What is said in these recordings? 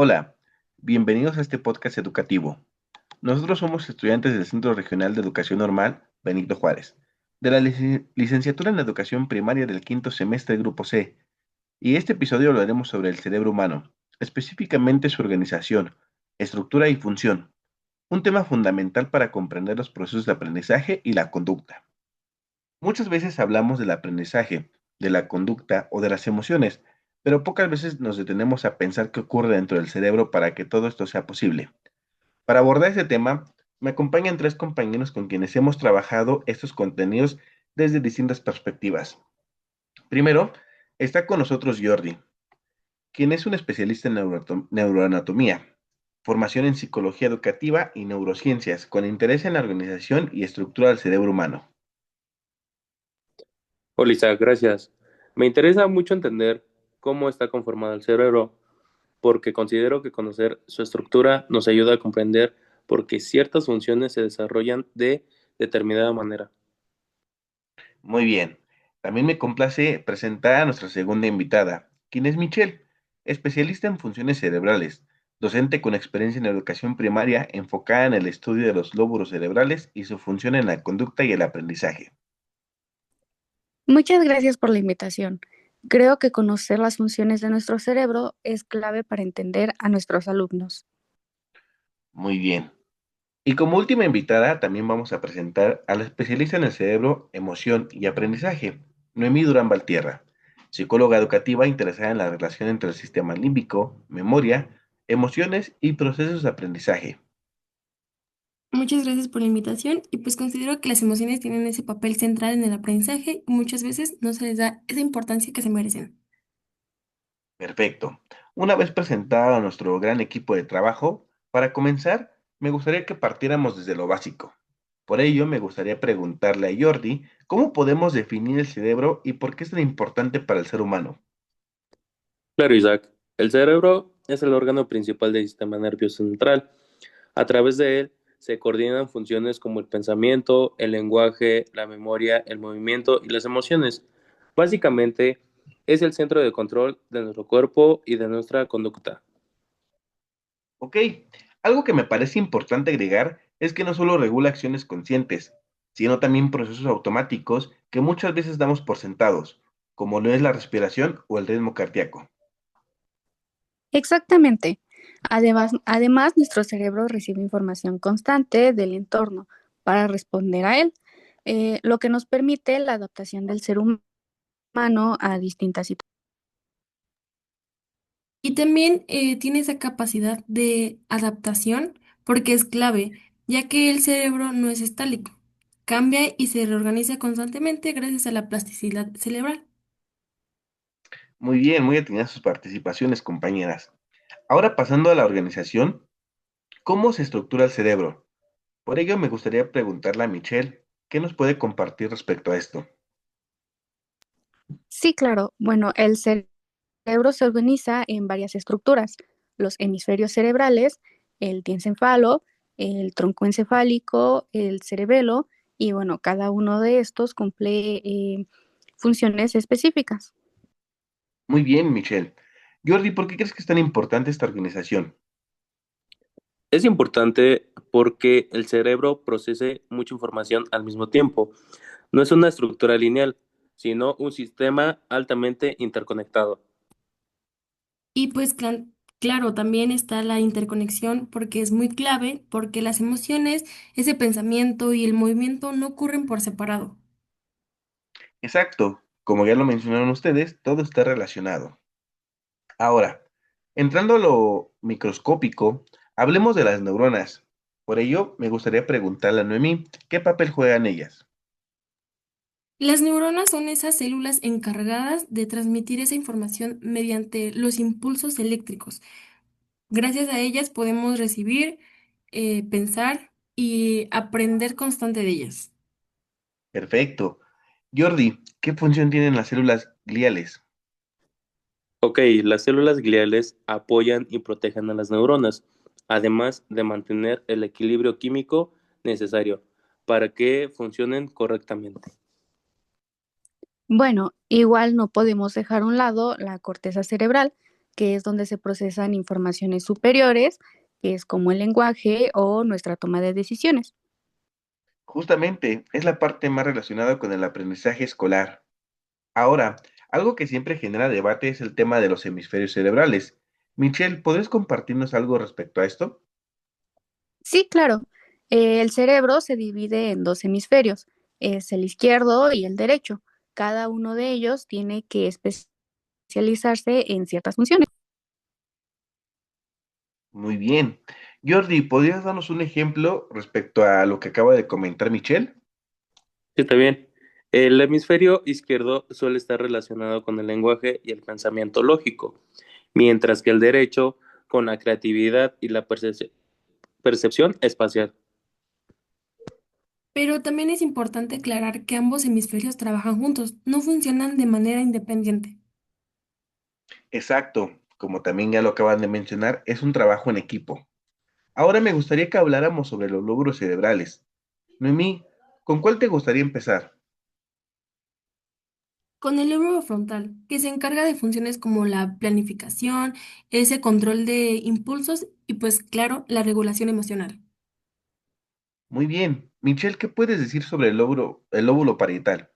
Hola, bienvenidos a este podcast educativo. Nosotros somos estudiantes del Centro Regional de Educación Normal Benito Juárez, de la licenciatura en Educación Primaria del quinto semestre Grupo C, y este episodio hablaremos sobre el cerebro humano, específicamente su organización, estructura y función, un tema fundamental para comprender los procesos de aprendizaje y la conducta. Muchas veces hablamos del aprendizaje, de la conducta o de las emociones, pero pocas veces nos detenemos a pensar qué ocurre dentro del cerebro para que todo esto sea posible. Para abordar este tema, me acompañan tres compañeros con quienes hemos trabajado estos contenidos desde distintas perspectivas. Primero, está con nosotros Jordi, quien es un especialista en neuroanatomía, formación en psicología educativa y neurociencias, con interés en la organización y estructura del cerebro humano. Hola Isaac, gracias. Me interesa mucho entender cómo está conformado el cerebro, porque considero que conocer su estructura nos ayuda a comprender por qué ciertas funciones se desarrollan de determinada manera. Muy bien. También me complace presentar a nuestra segunda invitada, quien es Michelle, especialista en funciones cerebrales, docente con experiencia en educación primaria enfocada en el estudio de los lóbulos cerebrales y su función en la conducta y el aprendizaje. Muchas gracias por la invitación. Creo que conocer las funciones de nuestro cerebro es clave para entender a nuestros alumnos. Muy bien. Y como última invitada, también vamos a presentar a la especialista en el cerebro, emoción y aprendizaje, Noemí Durán Valtierra, psicóloga educativa interesada en la relación entre el sistema límbico, memoria, emociones y procesos de aprendizaje. Muchas gracias por la invitación y pues considero que las emociones tienen ese papel central en el aprendizaje y muchas veces no se les da esa importancia que se merecen. Perfecto. Una vez presentado a nuestro gran equipo de trabajo, para comenzar, me gustaría que partiéramos desde lo básico. Por ello, me gustaría preguntarle a Jordi cómo podemos definir el cerebro y por qué es tan importante para el ser humano. Claro, Isaac, el cerebro es el órgano principal del sistema nervioso central. A través de él se coordinan funciones como el pensamiento, el lenguaje, la memoria, el movimiento y las emociones. Básicamente, es el centro de control de nuestro cuerpo y de nuestra conducta. Ok, algo que me parece importante agregar es que no solo regula acciones conscientes, sino también procesos automáticos que muchas veces damos por sentados, como lo es la respiración o el ritmo cardíaco. Exactamente. Además, nuestro cerebro recibe información constante del entorno para responder a él, lo que nos permite la adaptación del ser humano a distintas situaciones. Y también tiene esa capacidad de adaptación porque es clave, ya que el cerebro no es estático, cambia y se reorganiza constantemente gracias a la plasticidad cerebral. Muy bien, muy atinadas sus participaciones, compañeras. Ahora pasando a la organización, ¿cómo se estructura el cerebro? Por ello me gustaría preguntarle a Michelle, ¿qué nos puede compartir respecto a esto? Sí, claro. Bueno, el cerebro se organiza en varias estructuras: los hemisferios cerebrales, el diencéfalo, el tronco encefálico, el cerebelo, y bueno, cada uno de estos cumple funciones específicas. Muy bien, Michelle. Jordi, ¿por qué crees que es tan importante esta organización? Es importante porque el cerebro procese mucha información al mismo tiempo. No es una estructura lineal, sino un sistema altamente interconectado. Y pues claro, también está la interconexión porque es muy clave, porque las emociones, ese pensamiento y el movimiento no ocurren por separado. Exacto, como ya lo mencionaron ustedes, todo está relacionado. Ahora, entrando a lo microscópico, hablemos de las neuronas. Por ello, me gustaría preguntarle a Noemí, ¿qué papel juegan ellas? Las neuronas son esas células encargadas de transmitir esa información mediante los impulsos eléctricos. Gracias a ellas podemos recibir, pensar y aprender constante de ellas. Perfecto. Jordi, ¿qué función tienen las células gliales? Ok, las células gliales apoyan y protegen a las neuronas, además de mantener el equilibrio químico necesario para que funcionen correctamente. Bueno, igual no podemos dejar a un lado la corteza cerebral, que es donde se procesan informaciones superiores, que es como el lenguaje o nuestra toma de decisiones. Justamente, es la parte más relacionada con el aprendizaje escolar. Ahora, algo que siempre genera debate es el tema de los hemisferios cerebrales. Michelle, ¿podrías compartirnos algo respecto a esto? Sí, claro. El cerebro se divide en dos hemisferios, es el izquierdo y el derecho. Cada uno de ellos tiene que especializarse en ciertas funciones. Muy bien. Jordi, ¿podrías darnos un ejemplo respecto a lo que acaba de comentar Michelle? Sí, está bien. El hemisferio izquierdo suele estar relacionado con el lenguaje y el pensamiento lógico, mientras que el derecho con la creatividad y la percepción espacial. Pero también es importante aclarar que ambos hemisferios trabajan juntos, no funcionan de manera independiente. Exacto, como también ya lo acaban de mencionar, es un trabajo en equipo. Ahora me gustaría que habláramos sobre los lóbulos cerebrales. Noemí, ¿con cuál te gustaría empezar? Con el lóbulo frontal, que se encarga de funciones como la planificación, ese control de impulsos y pues claro, la regulación emocional. Muy bien. Michelle, ¿qué puedes decir sobre el lóbulo parietal?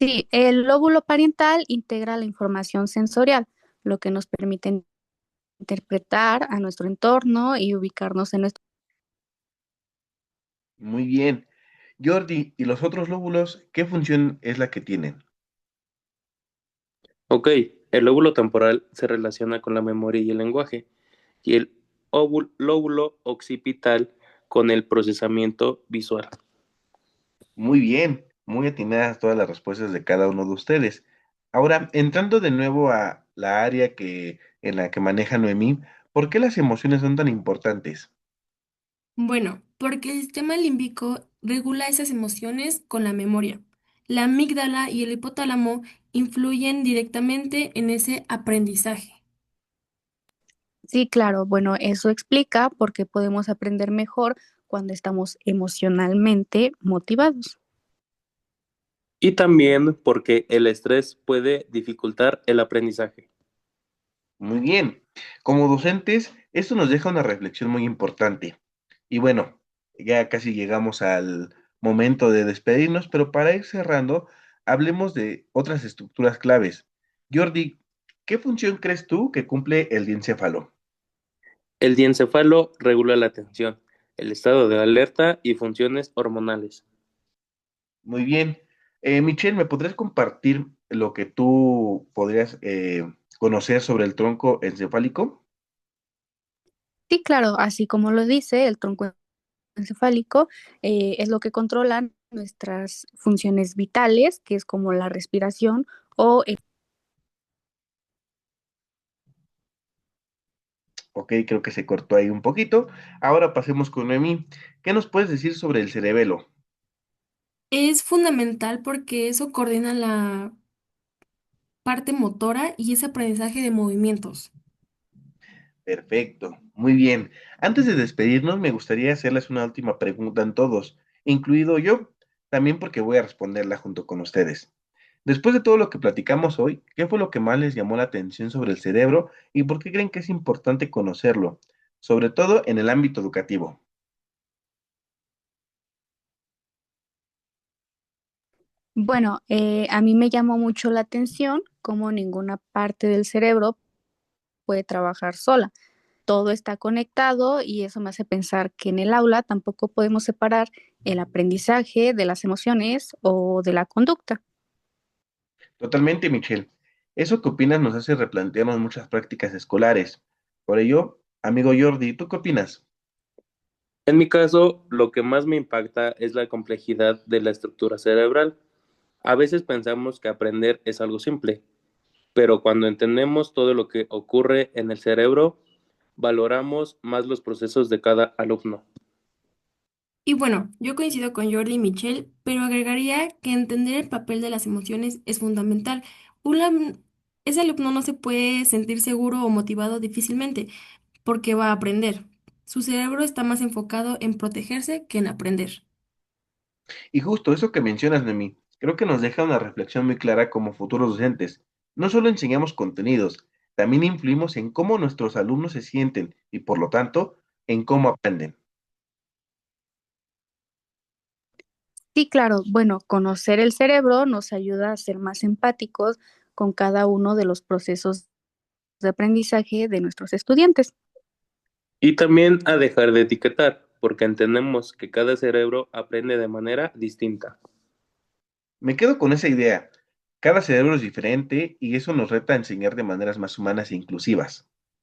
Sí, el lóbulo parietal integra la información sensorial, lo que nos permite interpretar a nuestro entorno y ubicarnos en nuestro... Muy bien. Jordi, ¿y los otros lóbulos, qué función es la que tienen? Ok, el lóbulo temporal se relaciona con la memoria y el lenguaje, y el lóbulo occipital con el procesamiento visual. Muy bien, muy atinadas todas las respuestas de cada uno de ustedes. Ahora, entrando de nuevo a la área en la que maneja Noemí, ¿por qué las emociones son tan importantes? Bueno, porque el sistema límbico regula esas emociones con la memoria. La amígdala y el hipotálamo influyen directamente en ese aprendizaje. Sí, claro, bueno, eso explica por qué podemos aprender mejor cuando estamos emocionalmente motivados. Y también porque el estrés puede dificultar el aprendizaje. Muy bien. Como docentes, esto nos deja una reflexión muy importante. Y bueno, ya casi llegamos al momento de despedirnos, pero para ir cerrando, hablemos de otras estructuras claves. Jordi, ¿qué función crees tú que cumple el diencéfalo? El diencéfalo regula la atención, el estado de alerta y funciones hormonales. Muy bien. Michelle, ¿me podrías compartir lo que tú podrías conocer sobre el tronco encefálico? Sí, claro, así como lo dice, el tronco encefálico es lo que controla nuestras funciones vitales, que es como la respiración o Ok, creo que se cortó ahí un poquito. Ahora pasemos con Noemí. ¿Qué nos puedes decir sobre el cerebelo? Es fundamental porque eso coordina la parte motora y ese aprendizaje de movimientos. Perfecto, muy bien. Antes de despedirnos, me gustaría hacerles una última pregunta a todos, incluido yo, también porque voy a responderla junto con ustedes. Después de todo lo que platicamos hoy, ¿qué fue lo que más les llamó la atención sobre el cerebro y por qué creen que es importante conocerlo, sobre todo en el ámbito educativo? bueno, a mí me llamó mucho la atención cómo ninguna parte del cerebro puede trabajar sola. Todo está conectado y eso me hace pensar que en el aula tampoco podemos separar el aprendizaje de las emociones o de la conducta. Totalmente, Michelle. Eso que opinas nos hace replantearnos muchas prácticas escolares. Por ello, amigo Jordi, ¿tú qué opinas? En mi caso, lo que más me impacta es la complejidad de la estructura cerebral. A veces pensamos que aprender es algo simple, pero cuando entendemos todo lo que ocurre en el cerebro, valoramos más los procesos de cada alumno. Y bueno, yo coincido con Jordi y Michelle, pero agregaría que entender el papel de las emociones es fundamental. Ese alumno no se puede sentir seguro o motivado difícilmente porque va a aprender. Su cerebro está más enfocado en protegerse que en aprender. Y justo eso que mencionas, Nemi, creo que nos deja una reflexión muy clara como futuros docentes. No solo enseñamos contenidos, también influimos en cómo nuestros alumnos se sienten y por lo tanto en cómo aprenden. Sí, claro, bueno, conocer el cerebro nos ayuda a ser más empáticos con cada uno de los procesos de aprendizaje de nuestros estudiantes. Y también a dejar de etiquetar, porque entendemos que cada cerebro aprende de manera distinta. Me quedo con esa idea. Cada cerebro es diferente y eso nos reta a enseñar de maneras más humanas e inclusivas.